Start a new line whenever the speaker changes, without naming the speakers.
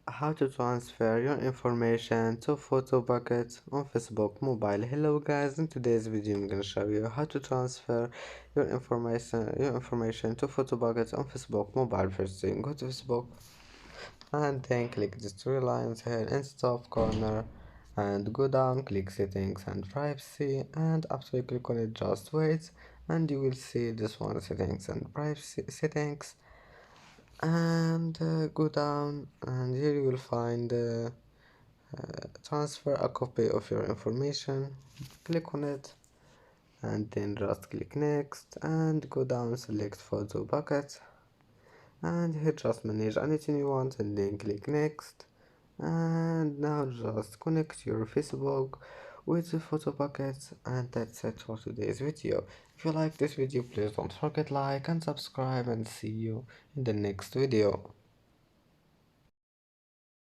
How to transfer your information to Photobucket on Facebook mobile. Hello guys, in today's video I'm gonna show you how to transfer your information to Photobucket on Facebook mobile. First thing, go to Facebook and then click these three lines here in the top corner and go down, click settings and privacy, and after you click on it just wait and you will see this one, settings and privacy settings, and go down and here you will find transfer a copy of your information. Click on it and then just click next and go down, select Photobucket, and here just manage anything you want and then click next. And now just connect your Facebook with the Photobucket, and that's it for today's video. If you like this video, please don't forget like and subscribe, and see you in the next video.